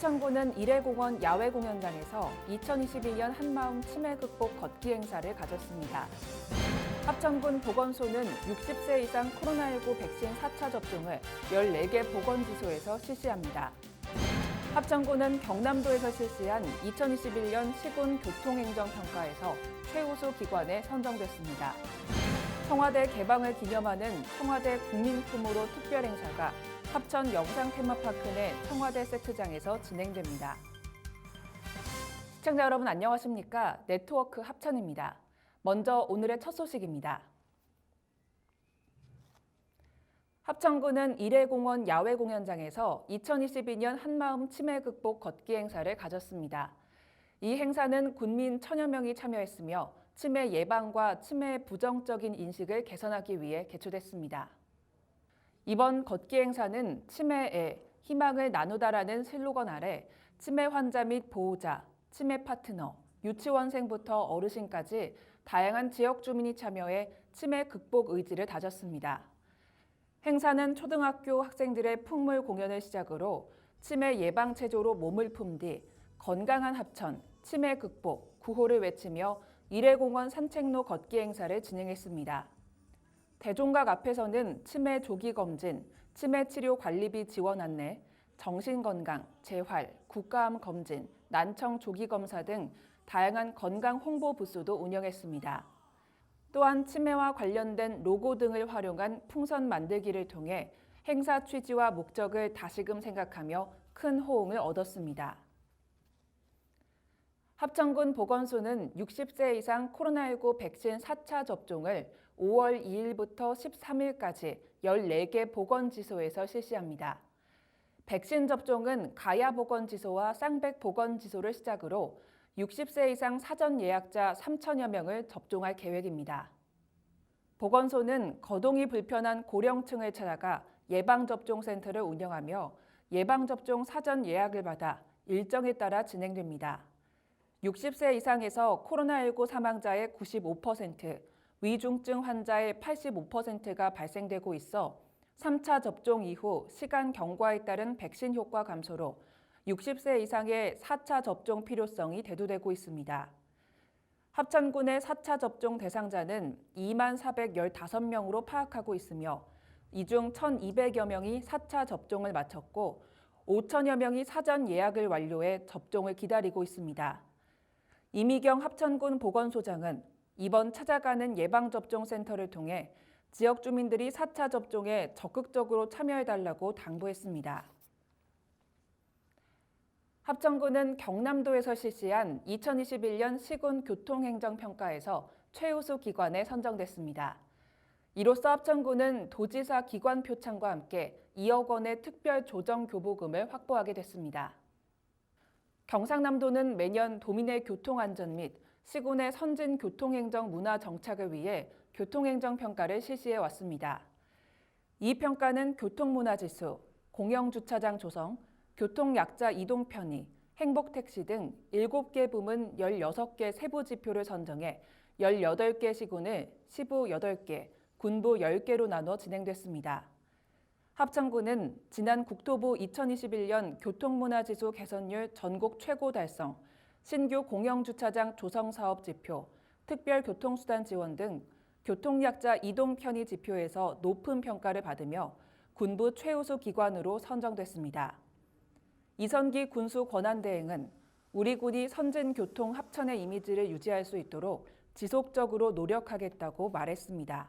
합천구는 이래공원 야외공연장에서 2022년 한마음 치매 극복 걷기 행사를 가졌습니다. 합천군 보건소는 60세 이상 코로나19 백신 4차 접종을 14개 보건지소에서 실시합니다. 합천군은 경남도에서 실시한 2021년 시군 교통행정평가에서 최우수 기관에 선정됐습니다. 청와대 개방을 기념하는 청와대 국민품으로 특별행사가 합천 영상테마파크 내 청와대 세트장에서 진행됩니다. 시청자 여러분 안녕하십니까? 네트워크 합천입니다. 먼저 오늘의 첫 소식입니다. 합천구는 이래공원 야외공연장에서 2022년 한마음 치매 극복 걷기 행사를 가졌습니다. 이 행사는 군민 1000여 명이 참여했으며 치매 예방과 치매의 부정적인 인식을 개선하기 위해 개최됐습니다. 이번 걷기 행사는 치매에 희망을 나누다라는 슬로건 아래 치매 환자 및 보호자, 치매 파트너, 유치원생부터 어르신까지 다양한 지역 주민이 참여해 치매 극복 의지를 다졌습니다. 행사는 초등학교 학생들의 풍물 공연을 시작으로 치매 예방 체조로 몸을 품 뒤 건강한 합천, 치매 극복, 구호를 외치며 이래공원 산책로 걷기 행사를 진행했습니다. 대종각 앞에서는 치매 조기 검진, 치매 치료 관리비 지원 안내, 정신건강, 재활, 국가암 검진, 난청 조기 검사 등 다양한 건강 홍보 부스도 운영했습니다. 또한 치매와 관련된 로고 등을 활용한 풍선 만들기를 통해 행사 취지와 목적을 다시금 생각하며 큰 호응을 얻었습니다. 합천군 보건소는 60세 이상 코로나19 백신 4차 접종을 5월 2일부터 13일까지 14개 보건지소에서 실시합니다. 백신 접종은 가야보건지소와 쌍백보건지소를 시작으로 60세 이상 사전 예약자 3천여 명을 접종할 계획입니다. 보건소는 거동이 불편한 고령층을 찾아가 예방접종센터를 운영하며 예방접종 사전 예약을 받아 일정에 따라 진행됩니다. 60세 이상에서 코로나19 사망자의 95%, 위중증 환자의 85%가 발생되고 있어 3차 접종 이후 시간 경과에 따른 백신 효과 감소로 60세 이상의 4차 접종 필요성이 대두되고 있습니다. 합천군의 4차 접종 대상자는 2415명으로 파악하고 있으며 이 중 1200여 명이 4차 접종을 마쳤고 5000여 명이 사전 예약을 완료해 접종을 기다리고 있습니다. 이미경 합천군 보건소장은 이번 찾아가는 예방접종센터를 통해 지역 주민들이 4차 접종에 적극적으로 참여해달라고 당부했습니다. 합천군은 경남도에서 실시한 2021년 시군 교통행정평가에서 최우수 기관에 선정됐습니다. 이로써 합천군은 도지사 기관 표창과 함께 2억 원의 특별 조정 교부금을 확보하게 됐습니다. 경상남도는 매년 도민의 교통안전 및 시군의 선진 교통행정 문화 정착을 위해 교통행정평가를 실시해 왔습니다. 이 평가는 교통문화지수, 공영주차장 조성, 교통약자 이동 편의, 행복택시 등 7개 부문 16개 세부지표를 선정해 18개 시군을 시부 8개, 군부 10개로 나눠 진행됐습니다. 합천군은 지난 국토부 2021년 교통문화지수 개선율 전국 최고 달성, 신규 공영주차장 조성 사업 지표, 특별교통수단 지원 등 교통약자 이동 편의 지표에서 높은 평가를 받으며 군부 최우수 기관으로 선정됐습니다. 이선기 군수 권한대행은 우리 군이 선진교통 합천의 이미지를 유지할 수 있도록 지속적으로 노력하겠다고 말했습니다.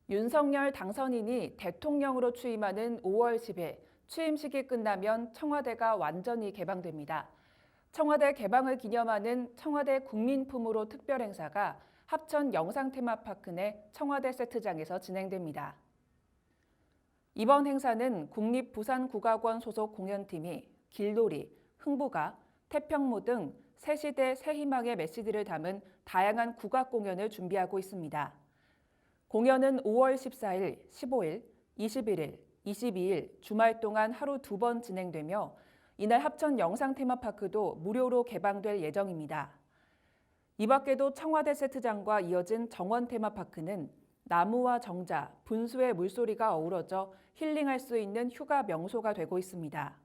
윤석열 당선인이 대통령으로 취임하는 5월 10일 취임식이 끝나면 청와대가 완전히 개방됩니다. 청와대 개방을 기념하는 청와대 국민품으로 특별행사가 합천 영상테마파크 내 청와대 세트장에서 진행됩니다. 이번 행사는 국립부산국악원 소속 공연팀이 길놀이, 흥부가, 태평무 등 새시대 새희망의 메시지를 담은 다양한 국악 공연을 준비하고 있습니다. 공연은 5월 14일, 15일, 21일, 22일 주말 동안 하루 2번 진행되며 이날 합천 영상 테마파크도 무료로 개방될 예정입니다. 이 밖에도 청와대 세트장과 이어진 정원 테마파크는 나무와 정자, 분수의 물소리가 어우러져 힐링할 수 있는 휴가 명소가 되고 있습니다.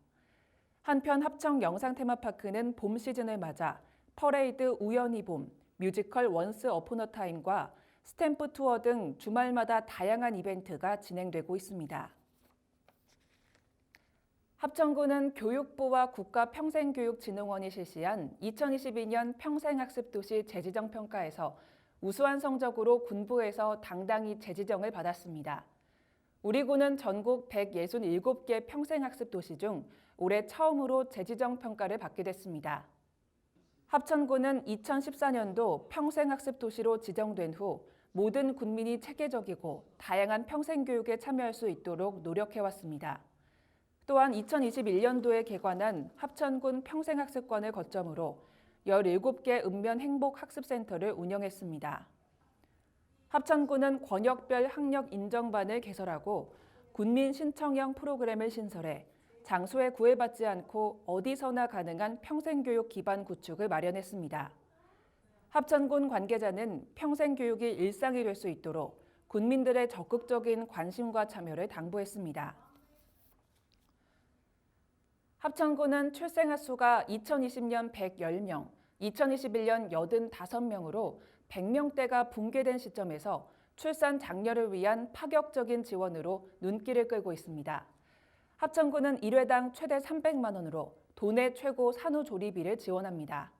한편 합천 영상 테마파크는 봄 시즌을 맞아 퍼레이드 우연히 봄, 뮤지컬 원스 어폰 어 타임과 스탬프 투어 등 주말마다 다양한 이벤트가 진행되고 있습니다. 합천구는 교육부와 국가평생교육진흥원이 실시한 2022년 평생학습도시 재지정 평가에서 우수한 성적으로 군부에서 당당히 재지정을 받았습니다. 우리 구는 전국 167개 평생학습도시 중 올해 처음으로 재지정 평가를 받게 됐습니다. 합천구는 2014년도 평생학습도시로 지정된 후 모든 군민이 체계적이고 다양한 평생교육에 참여할 수 있도록 노력해왔습니다. 또한 2021년도에 개관한 합천군 평생학습관을 거점으로 17개 읍면 행복학습센터를 운영했습니다. 합천군은 권역별 학력 인정반을 개설하고 군민 신청형 프로그램을 신설해 장소에 구애받지 않고 어디서나 가능한 평생교육 기반 구축을 마련했습니다. 합천군 관계자는 평생교육이 일상이 될 수 있도록 군민들의 적극적인 관심과 참여를 당부했습니다. 합천군은 출생아 수가 2020년 110명, 2021년 85명으로 100명대가 붕괴된 시점에서 출산 장려를 위한 파격적인 지원으로 눈길을 끌고 있습니다. 합천군은 1회당 최대 300만 원으로 도내 최고 산후조리비를 지원합니다.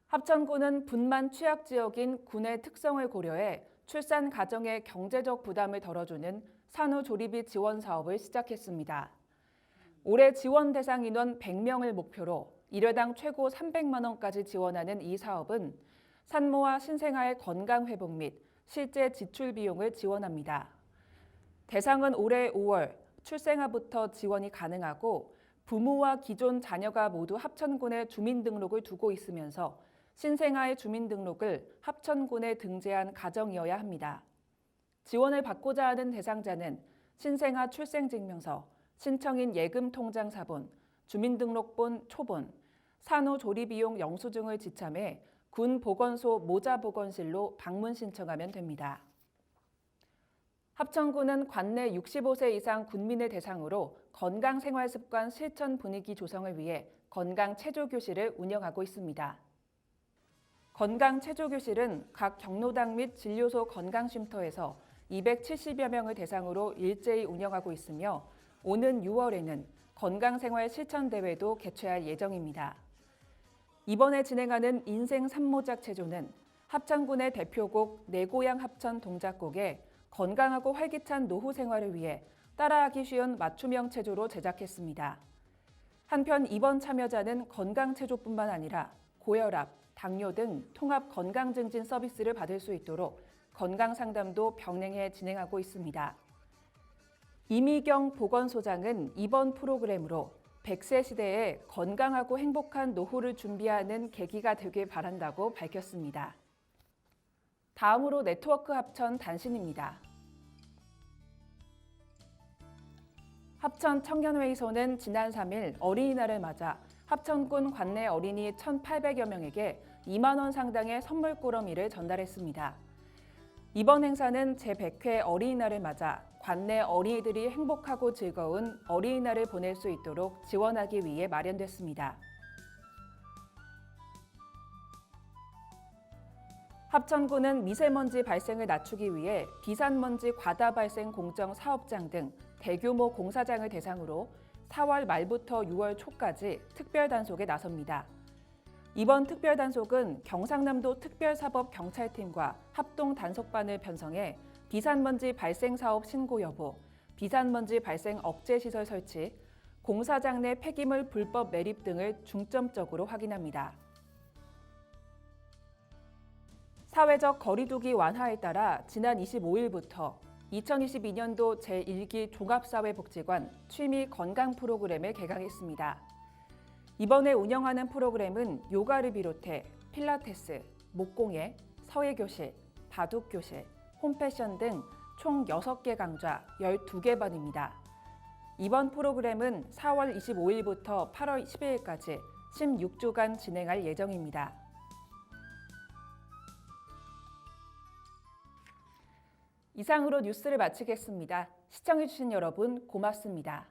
합천군은 분만 취약 지역인 군의 특성을 고려해 출산 가정의 경제적 부담을 덜어주는 산후조리비 지원 사업을 시작했습니다. 올해 지원 대상 인원 100명을 목표로 1회당 최고 300만 원까지 지원하는 이 사업은 산모와 신생아의 건강 회복 및 실제 지출 비용을 지원합니다. 대상은 올해 5월 출생아부터 지원이 가능하고 부모와 기존 자녀가 모두 합천군에 주민등록을 두고 있으면서 신생아의 주민등록을 합천군에 등재한 가정이어야 합니다. 지원을 받고자 하는 대상자는 신생아 출생증명서, 신청인 예금통장 사본, 주민등록본 초본, 산후조리비용 영수증을 지참해 군 보건소 모자보건실로 방문 신청하면 됩니다. 합천군은 관내 65세 이상 군민을 대상으로 건강생활습관 실천 분위기 조성을 위해 건강체조교실을 운영하고 있습니다. 건강체조교실은 각 경로당 및 진료소 건강쉼터에서 270여 명을 대상으로 일제히 운영하고 있으며 오는 6월에는 건강생활 실천대회도 개최할 예정입니다. 이번에 진행하는 인생 산모작 체조는 합천군의 대표곡 내 고향 합천 동작곡에 건강하고 활기찬 노후 생활을 위해 따라하기 쉬운 맞춤형 체조로 제작했습니다. 한편 이번 참여자는 건강체조뿐만 아니라 고혈압, 당뇨 등 통합 건강증진 서비스를 받을 수 있도록 건강상담도 병행해 진행하고 있습니다. 이미경 보건소장은 이번 프로그램으로 100세 시대에 건강하고 행복한 노후를 준비하는 계기가 되길 바란다고 밝혔습니다. 다음으로 네트워크 합천 단신입니다. 합천 청년회의소는 지난 3일 어린이날을 맞아 합천군 관내 어린이 1,800여 명에게 2만 원 상당의 선물 꾸러미를 전달했습니다. 이번 행사는 제100회 어린이날을 맞아 관내 어린이들이 행복하고 즐거운 어린이날을 보낼 수 있도록 지원하기 위해 마련됐습니다. 합천군은 미세먼지 발생을 낮추기 위해 비산먼지 과다 발생 공정 사업장 등 대규모 공사장을 대상으로 4월 말부터 6월 초까지 특별단속에 나섭니다. 이번 특별단속은 경상남도 특별사법경찰팀과 합동단속반을 편성해 비산먼지 발생 사업 신고 여부, 비산먼지 발생 억제 시설 설치, 공사장 내 폐기물 불법 매립 등을 중점적으로 확인합니다. 사회적 거리두기 완화에 따라 지난 25일부터 2022년도 제1기 종합사회복지관 취미 건강 프로그램을 개강했습니다. 이번에 운영하는 프로그램은 요가를 비롯해 필라테스, 목공예, 서예교실, 바둑교실, 홈패션 등 총 6개 강좌 12개 반입니다. 이번 프로그램은 4월 25일부터 8월 12일까지 16주간 진행할 예정입니다. 이상으로 뉴스를 마치겠습니다. 시청해주신 여러분 고맙습니다.